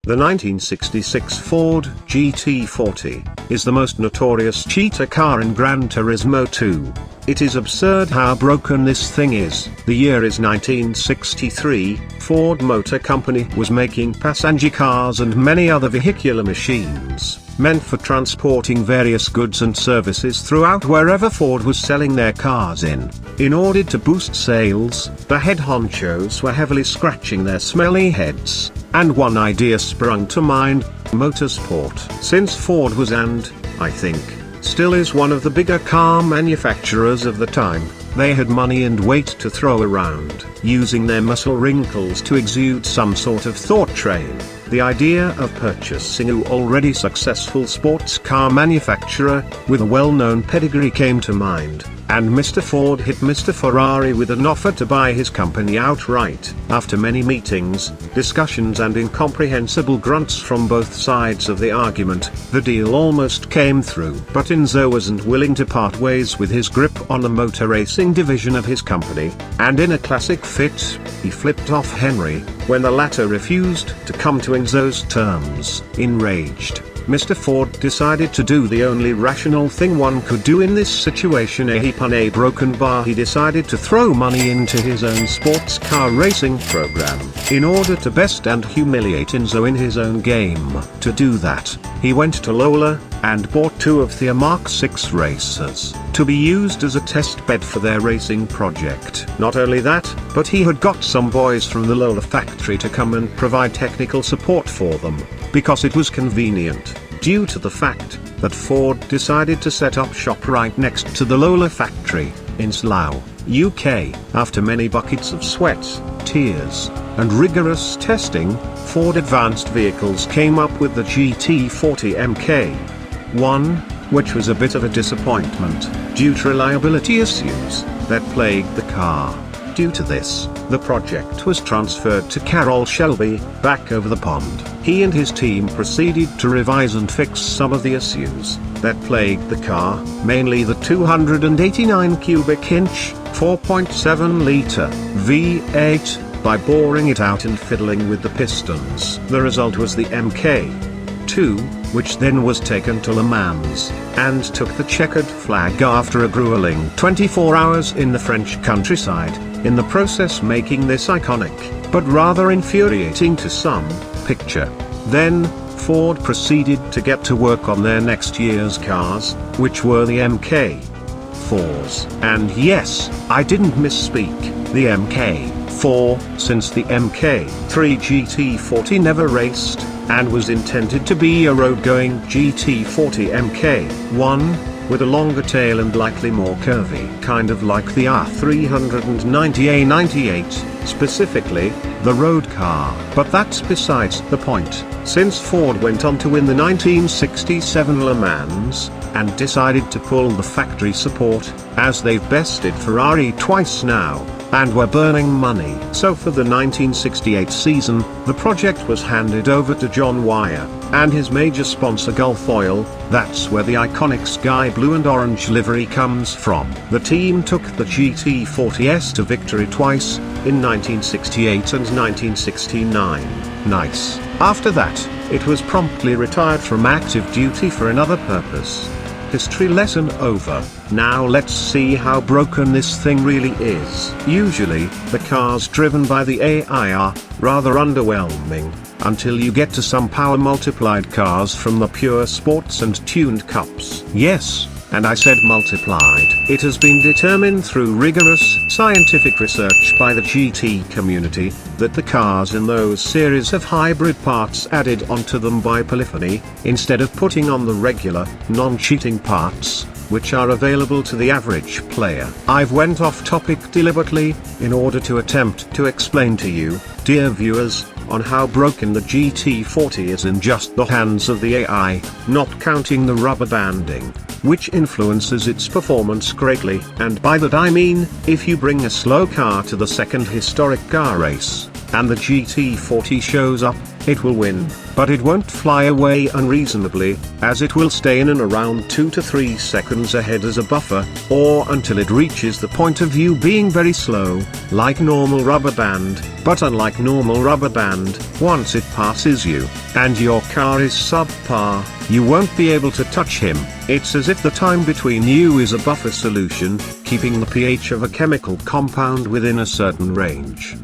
The 1966 Ford GT40 is the most notorious cheater car in Gran Turismo 2. It is absurd how broken this thing is. The year is 1963, Ford Motor Company was making passenger cars and many other vehicular machines, meant for transporting various goods and services throughout wherever Ford was selling their cars in. In order to boost sales, the head honchos were heavily scratching their smelly heads, and one idea sprung to mind: motorsport. Since Ford was, and, I think, still is one of the bigger car manufacturers of the time, they had money and weight to throw around, using their muscle wrinkles to exude some sort of thought train. The idea of purchasing an already successful sports car manufacturer with a well-known pedigree came to mind, and Mr. Ford hit Mr. Ferrari with an offer to buy his company outright. After many meetings, discussions and incomprehensible grunts from both sides of the argument, the deal almost came through. But Enzo wasn't willing to part ways with his grip on the motor racing division of his company, and in a classic fit, he flipped off Henry when the latter refused to come to Enzo's terms. Enraged, Mr. Ford decided to do the only rational thing one could do in this situation. Upon a broken bar, he decided to throw money into his own sports car racing program, in order to best and humiliate Enzo in his own game. To do that, he went to Lola, and bought 2 of their Mark 6 racers, to be used as a test bed for their racing project. Not only that, but he had got some boys from the Lola factory to come and provide technical support for them, because it was convenient, due to the fact that Ford decided to set up shop right next to the Lola factory, in Slough, UK. After many buckets of sweat, tears, and rigorous testing, Ford Advanced Vehicles came up with the GT40 MK1, which was a bit of a disappointment, due to reliability issues that plagued the car. Due to this, the project was transferred to Carroll Shelby, back over the pond. He and his team proceeded to revise and fix some of the issues that plagued the car, mainly the 289 cubic inch, 4.7-litre V8, by boring it out and fiddling with the pistons. The result was the MK2, which then was taken to Le Mans, and took the checkered flag after a grueling 24 hours in the French countryside, in the process making this iconic, but rather infuriating to some, picture. Then, Ford proceeded to get to work on their next year's cars, which were the MK4s. And yes, I didn't misspeak, the MK4, since the MK3 GT40 never raced, and was intended to be a road-going GT40 MK1, with a longer tail and likely more curvy, kind of like the R390A98, specifically, the road car. But that's besides the point, since Ford went on to win the 1967 Le Mans, and decided to pull the factory support, as they've bested Ferrari twice now, and were burning money. So for the 1968 season, the project was handed over to John Wyer, and his major sponsor Gulf Oil. That's where the iconic sky blue and orange livery comes from. The team took the GT40S to victory twice, in 1968 and 1969. Nice. After that, it was promptly retired from active duty for another purpose. History lesson over. Now let's see how broken this thing really is. Usually, the cars driven by the AI are rather underwhelming, until you get to some power multiplied cars from the pure sports and tuned cups. Yes, and I said multiplied. It has been determined through rigorous scientific research by the GT community, that the cars in those series have hybrid parts added onto them by polyphony, instead of putting on the regular, non-cheating parts, which are available to the average player. I've went off topic deliberately, in order to attempt to explain to you, dear viewers, on how broken the GT40 is in just the hands of the AI, not counting the rubber banding, which influences its performance greatly. And by that I mean, if you bring a slow car to the second historic car race, and the GT40 shows up, it will win, but it won't fly away unreasonably, as it will stay in and around 2 to 3 seconds ahead as a buffer, or until it reaches the point of view being very slow, like normal rubber band. But unlike normal rubber band, once it passes you, and your car is subpar, you won't be able to touch him. It's as if the time between you is a buffer solution, keeping the pH of a chemical compound within a certain range.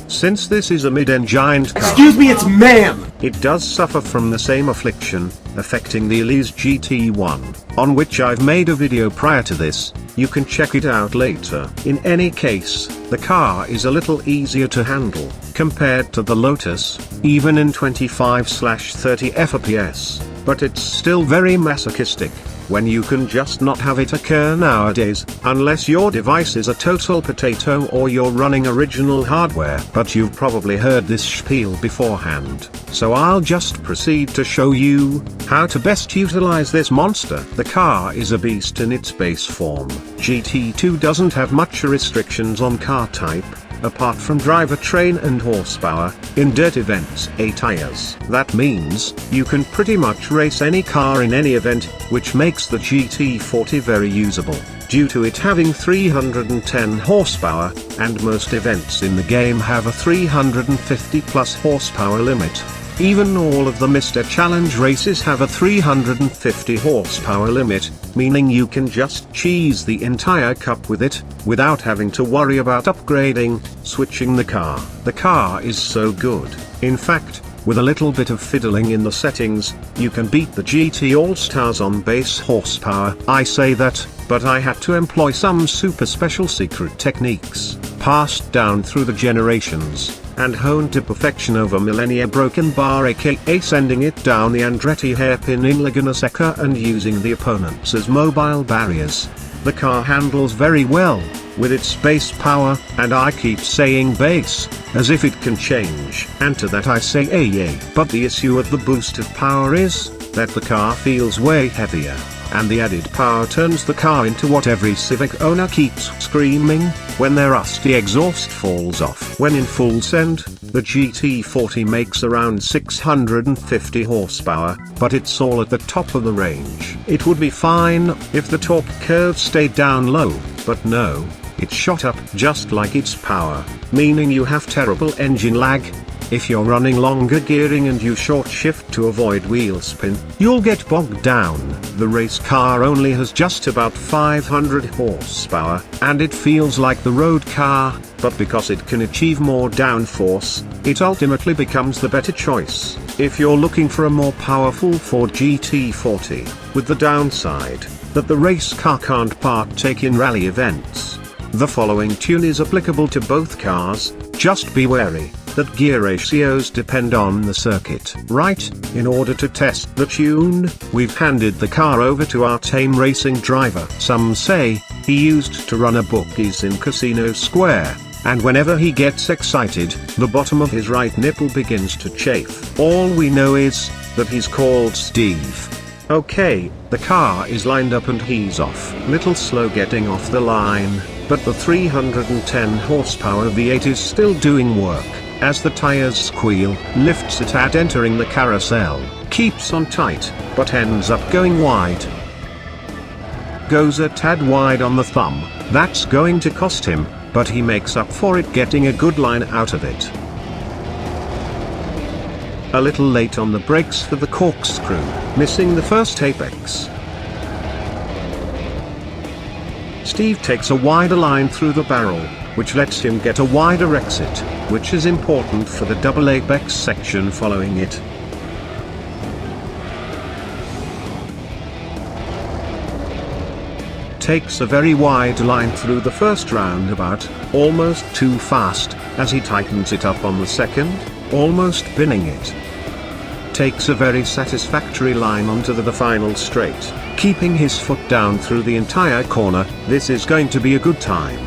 Since this is a mid-engine car, excuse me, it's ma'am! It does suffer from the same affliction, affecting the Elise GT1, on which I've made a video prior to this. You can check it out later. In any case, the car is a little easier to handle, compared to the Lotus, even in 25/30 FPS, but it's still very masochistic, when you can just not have it occur nowadays, unless your device is a total potato or you're running original hardware. But you've probably heard this spiel beforehand, so I'll just proceed to show you how to best utilize this monster. The car is a beast in its base form. GT2 doesn't have much restrictions on car type, apart from drivetrain and horsepower. In dirt events, 8 tires. That means, you can pretty much race any car in any event, which makes the GT40 very usable, due to it having 310 horsepower, and most events in the game have a 350 plus horsepower limit. Even all of the Mr. Challenge races have a 350 horsepower limit, meaning you can just cheese the entire cup with it, without having to worry about upgrading, switching the car. The car is so good. In fact, with a little bit of fiddling in the settings, you can beat the GT All-Stars on base horsepower. I say that, but I had to employ some super special secret techniques, passed down through the generations, and honed to perfection over millennia. Broken bar, aka sending it down the Andretti hairpin in Laguna Seca and using the opponents as mobile barriers. The car handles very well, with its base power, and I keep saying base, as if it can change. And to that I say yay. But the issue with the boosted power is, that the car feels way heavier, and the added power turns the car into what every Civic owner keeps screaming, when their rusty exhaust falls off. When in full send, the GT40 makes around 650 horsepower, but it's all at the top of the range. It would be fine, if the torque curve stayed down low, but no, it shot up just like its power, meaning you have terrible engine lag. If you're running longer gearing and you short shift to avoid wheel spin, you'll get bogged down. The race car only has just about 500 horsepower, and it feels like the road car, but because it can achieve more downforce, it ultimately becomes the better choice, if you're looking for a more powerful Ford GT40, with the downside, that the race car can't partake in rally events. The following tune is applicable to both cars, just be wary that gear ratios depend on the circuit. Right, in order to test the tune, we've handed the car over to our tame racing driver. Some say, he used to run a bookies in Casino Square, and whenever he gets excited, the bottom of his right nipple begins to chafe. All we know is, that he's called Steve. Okay, the car is lined up and he's off. Little slow getting off the line, but the 310 horsepower V8 is still doing work, as the tires squeal, lifts it at entering the carousel, keeps on tight, but ends up going wide. Goes a tad wide on the thumb, that's going to cost him, but he makes up for it getting a good line out of it. A little late on the brakes for the corkscrew, missing the first apex. Steve takes a wider line through the barrel, which lets him get a wider exit, which is important for the double apex section following it. Takes a very wide line through the first roundabout, almost too fast, as he tightens it up on the second, almost binning it. Takes a very satisfactory line onto the final straight, keeping his foot down through the entire corner. This is going to be a good time.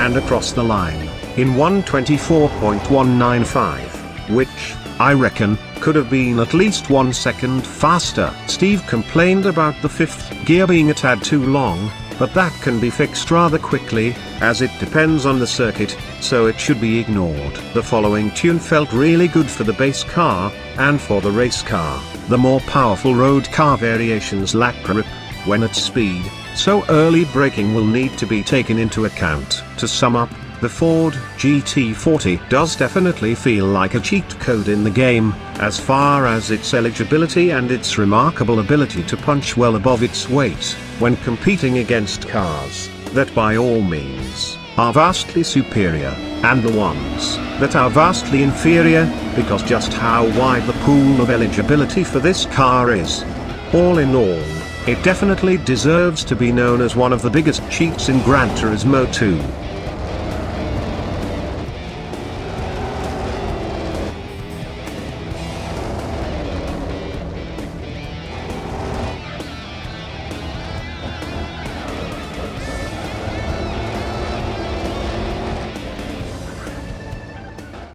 And across the line, in 1:24.195, which, I reckon, could have been at least 1 second faster. Steve complained about the fifth gear being a tad too long, but that can be fixed rather quickly, as it depends on the circuit, so it should be ignored. The following tune felt really good for the base car, and for the race car. The more powerful road car variations lack grip when at speed, so early braking will need to be taken into account. To sum up, the Ford GT40 does definitely feel like a cheat code in the game, as far as its eligibility and its remarkable ability to punch well above its weight, when competing against cars that by all means are vastly superior, and the ones that are vastly inferior, because just how wide the pool of eligibility for this car is. All in all, it definitely deserves to be known as one of the biggest cheats in Gran Turismo 2.